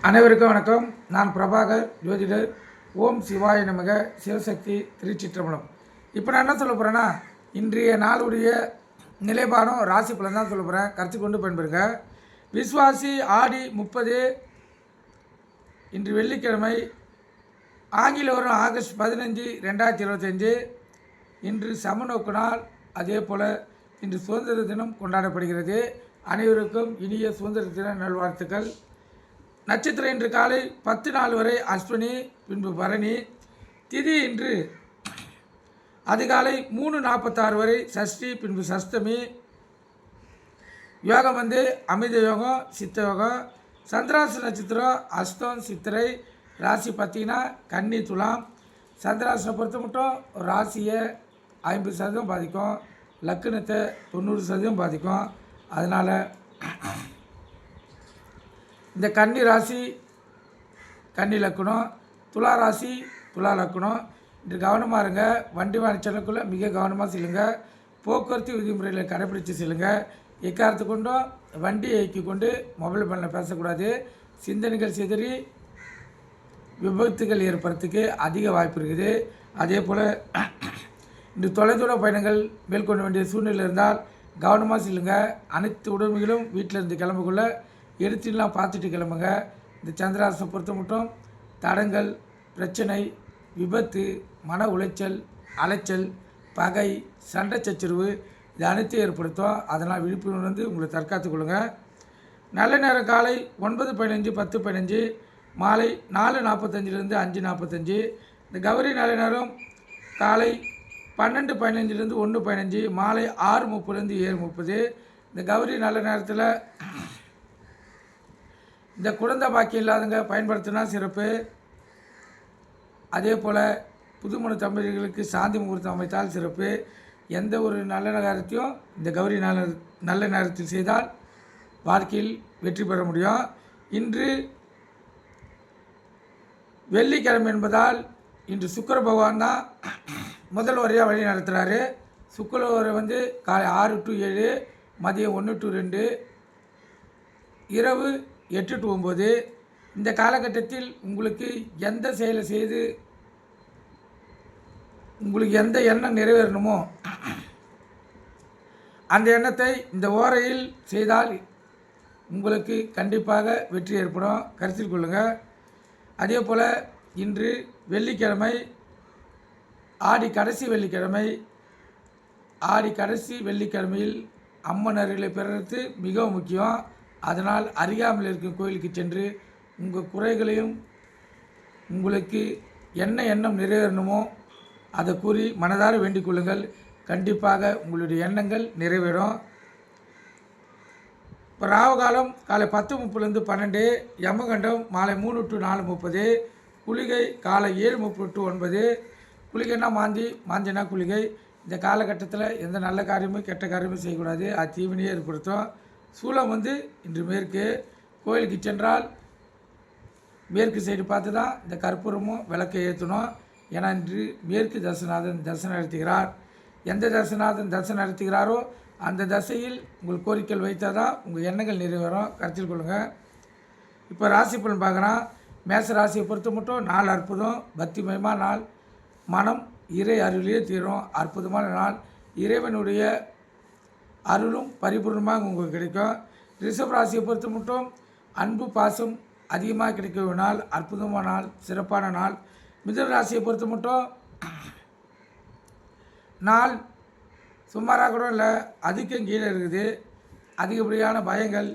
அனைவருக்கும் வணக்கம். நான் பிரபாகர் ஜோதிடர். ஓம் சிவாய நமக. சிவசக்தி திருச்சிற்றம்பலம். இப்போ நான் என்ன சொல்ல போகிறேன்னா, இன்றைய நாளுடைய நிலைப்பாடும் ராசி பலன் தான் சொல்ல போகிறேன். கருத்து கொண்டு பயன்பெறுங்க. விஸ்வாசி ஆடி 30 இன்று வெள்ளிக்கிழமை, ஆங்கில வரும் ஆகஸ்ட் 15 2025. இன்று சமநோக்கு நாள். அதே போல் இன்று சுதந்திர தினம் கொண்டாடப்படுகிறது. அனைவருக்கும் இனிய சுதந்திர தின நல்வாழ்த்துக்கள். நட்சத்திரம் இன்று காலை 10 வரை அஸ்வினி, பின்பு பரணி. திதி இன்று அதிகாலை 3:46 வரை சஷ்டி, பின்பு சஷ்டமி. யோகம் அமிர்த யோகம், சித்த யோகம். சந்திராசு நட்சத்திரம் அஸ்தம், சித்திரை. ராசி பார்த்திங்கன்னா கன்னி, துலாம். சந்திராசனை பொறுத்த மட்டும் ராசியை 50% பாதிக்கும், லக்னத்தை 90% பாதிக்கும். அதனால் இந்த கன்னி ராசி கன்னி லக்கணம், துலா ராசி துலா லக்கணம். இன்று கவனமாக இருங்க. வண்டி வாகன செல்லக்குள்ளே மிக கவனமாக செல்லுங்க. போக்குவரத்து விதிமுறைகளை கடைப்பிடித்து செல்லுங்க. எக்காரத்து கொண்டும் வண்டியை இயக்கி கொண்டு மொபைல் ஃபோனில் பேசக்கூடாது. சிந்தனைகள் சிதறி விபத்துகள் ஏற்படுறதுக்கு அதிக வாய்ப்பு இருக்குது. அதே போல் இந்த தொலைதூர பயணங்கள் மேற்கொள்ள வேண்டிய சூழ்நிலை இருந்தால் கவனமாக செல்லுங்க. அனைத்து உடைமைகளும் வீட்டில் இருந்து கிளம்புக்குள்ளே எடுத்துலாம் பார்த்துட்டு கிளம்புங்க. இந்த சந்திராசனை பொறுத்த மட்டும் தடங்கள், பிரச்சனை, விபத்து, மன உளைச்சல், அலைச்சல், பகை, சண்டை சச்சரவு இது அனைத்தையும் ஏற்படுத்தும். அதனால் விழிப்புணர்வு உங்களை தற்காத்து கொள்ளுங்க. நல்ல நேரம் காலை 9:15 10:15, மாலை 4:45 5:45. இந்த கௌரி நல்ல நேரம் காலை 12:15 1:15, மாலை 6:30 7:30. இந்த கௌரி நல்ல நேரத்தில் இந்த குழந்தை பாக்கியம் இல்லாதவங்க பயன்படுத்தினா சிறப்பு. அதே போல் புதுமண தம்பதிகளுக்கு சாந்தி முகூர்த்தம் அமைத்தால் சிறப்பு. எந்த ஒரு நல்ல காரியத்தையும் இந்த கௌரி நல்ல நேரத்தில் செய்தால் வாழ்க்கையில் வெற்றி பெற முடியும். இன்று வெள்ளிக்கிழமை என்பதால் இன்று சுக்கிர பகவான் தான் முதல் வரையாக வழி நடத்துகிறாரு. சுக்கிரவரை காலை 6 to 7, மதியம் 1 to 2, இரவு 8 to 9. இந்த காலகட்டத்தில் உங்களுக்கு எந்த செயலை செய்து உங்களுக்கு எந்த எண்ணம் நிறைவேறணுமோ அந்த எண்ணத்தை இந்த ஓரையில் செய்தால் உங்களுக்கு கண்டிப்பாக வெற்றி ஏற்படும். கருத்தில் கொள்ளுங்கள். அதே போல் இன்று வெள்ளிக்கிழமை, ஆடி கடைசி வெள்ளிக்கிழமை. ஆடி கடைசி வெள்ளிக்கிழமையில் அம்மன் அருளை பெறுறது மிகவும் முக்கியம். அதனால் அருகாமையில் இருக்கும் கோயிலுக்கு சென்று உங்கள் குறைகளையும் உங்களுக்கு என்ன எண்ணம் நிறைவேறணுமோ அதை கூறி மனதார வேண்டிக் கொள்ளுங்கள். கண்டிப்பாக உங்களுடைய எண்ணங்கள் நிறைவேறும். இப்போ ராவுகாலம் காலை 10:30 12, யமகண்டம் மாலை 3 to 4:30, குளிகை காலை 7:30 to 9. குளிகைன்னா மாந்தினா குளிகை. இந்த காலகட்டத்தில் எந்த நல்ல காரியமும் கெட்ட காரியமும் செய்யக்கூடாது. அது தீவினையே ஏற்படுத்தும். சூலம் இன்று மேற்கு. கோயிலுக்கு சென்றால் மேற்கு சைடு பார்த்து தான் இந்த கற்பூரமும் விளக்கை ஏற்றணும். ஏன்னா இன்று மேற்கு தசநாதன் தரிசனம் நடத்துகிறார். எந்த தசநாதன் தரிசனம் நடத்துகிறாரோ அந்த தசையில் உங்கள் கோரிக்கைகள் வைத்தால் தான் உங்கள் எண்ணங்கள் நிறைவேறும். கருத்தில் கொள்ளுங்கள். இப்போ ராசி பலன் பார்க்குறான். மேச ராசியை பொறுத்த மட்டும் நாள் அற்புதம், பக்திமயமான நாள். மனம் இறை அருளிலே தீரும். அற்புதமான நாள். இறைவனுடைய அருளும் பரிபூர்ணமாக உங்களுக்கு கிடைக்கும். ரிஷப ராசியை பொறுத்த மட்டும் அன்பு பாசம் அதிகமாக கிடைக்க நாள். அற்புதமான நாள், சிறப்பான நாள். மிதுன ராசியை பொறுத்த மட்டும் நாள் சுமாராக கூட இல்லை, அதிகம் கீழே இருக்குது. அதிகப்படியான பயங்கள்,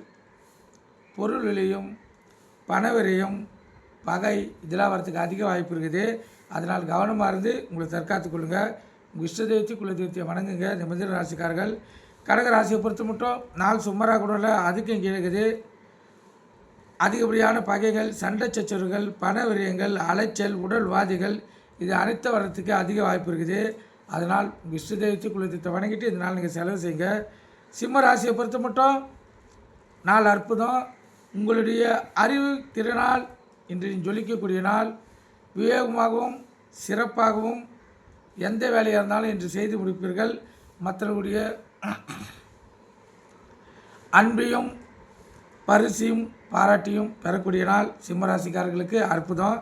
பொருள் விலையும், பண விரையும், பகை இதெல்லாம் வரத்துக்கு அதிக வாய்ப்பு இருக்குது. அதனால் கவனமாக இருந்து உங்களை தற்காத்து கொள்ளுங்கள். உங்கள் இஷ்ட தெய்வத்தை குல தெய்வத்தை வணங்குங்க. இந்த மிதுன ராசிக்காரர்கள். கடக ராசியை பொறுத்த மட்டும் நாள் சுமாராக கூட இல்லை, அதுக்கும் கீழே. அதிகப்படியான பகைகள், சண்டை சச்சரவுகள், பண விரயங்கள், அலைச்சல், உடல்வாதிகள் இது அனைத்து வர்றதுக்கு அதிக வாய்ப்பு இருக்குது. அதனால் உங்கள் இஷ்ட தெய்வத்தை குலத்தை வணங்கிட்டு இந்த நாள் நீங்கள் செலவு செய்யுங்க. சிம்ம ராசியை பொறுத்த மட்டும் நாள் அற்புதம். உங்களுடைய அறிவு திறனால் இன்று ஜொலிக்கக்கூடிய நாள். விவேகமாகவும் சிறப்பாகவும் எந்த வேலையாக இருந்தாலும் இன்று செய்து முடிப்பீர்கள். மற்றவர்களுடைய அன்பையும் பரிசையும் பாராட்டியும் பெறக்கூடிய நாள் சிம்ம ராசிக்காரர்களுக்கு அற்புதம்.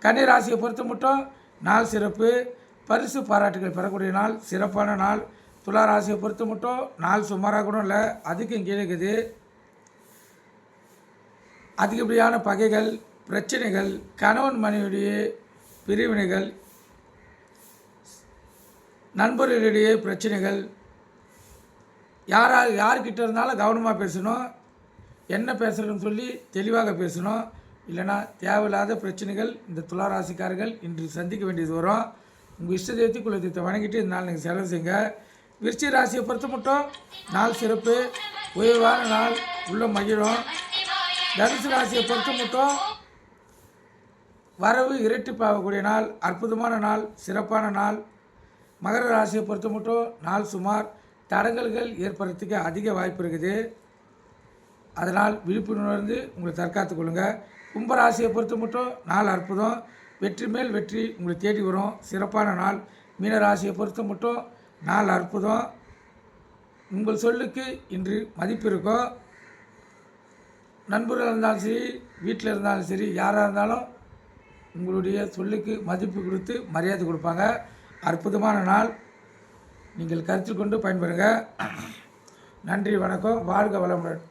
கன்னி ராசியை பொறுத்த மட்டும் நாள் சிறப்பு, பரிசு பாராட்டுகள் பெறக்கூடிய நாள், சிறப்பான நாள். துலா ராசியை பொறுத்த மட்டும் நாள் சுமாராக கூட இல்லை, அதுக்கும் கீழே இருக்குது. அதிகப்படியான பகைகள், பிரச்சனைகள், கணவன் மனைவியுடைய பிரிவினைகள், நண்பர்களிடையே பிரச்சனைகள், யார்கிட்ட இருந்தாலும் கவனமாக பேசணும். என்ன பேசுகிறதுன்னு சொல்லி தெளிவாக பேசணும். இல்லைனா தேவையில்லாத பிரச்சனைகள் இந்த துலா ராசிக்காரர்கள் இன்று சந்திக்க வேண்டியது வரும். உங்கள் இஷ்ட தெய்வத்தை குல தெய்வத்தை வணங்கிட்டு இந்த நாள் நீங்கள் செலவு செய்யுங்க. விருச்சிக ராசியை பொறுத்த மட்டும் நாள் சிறப்பு, உயர்வான நாள், உள்ள மகிழும். தனுசு ராசியை பொறுத்த மட்டும் வரவு இரட்டிப்பாகக்கூடிய நாள், அற்புதமான நாள், சிறப்பான நாள். மகர ராசியை பொறுத்த மட்டும் நாள் சுமார், தடங்கல்கள் ஏற்படுறதுக்கு அதிக வாய்ப்பு இருக்குது. அதனால் விழிப்புணர்ந்து உங்களை தற்காத்து கொள்ளுங்கள். கும்பராசியை பொறுத்த மட்டும் நாள் அற்புதம், வெற்றி மேல் வெற்றி உங்களை தேடி வரும், சிறப்பான நாள். மீனராசியை பொறுத்த மட்டும் நாள் அற்புதம், உங்கள் சொல்லுக்கு இன்று மதிப்பு இருக்கும். நண்பர்கள் இருந்தாலும் சரி, வீட்டில் இருந்தாலும் சரி, யாராக இருந்தாலும் உங்களுடைய சொல்லுக்கு மதிப்பு கொடுத்து மரியாதை கொடுப்பாங்க. அற்புதமான நாள், நீங்கள் கருத்தில் கொண்டு பயன்பெறுங்க. நன்றி, வணக்கம், வாழ்க வளமுடன்.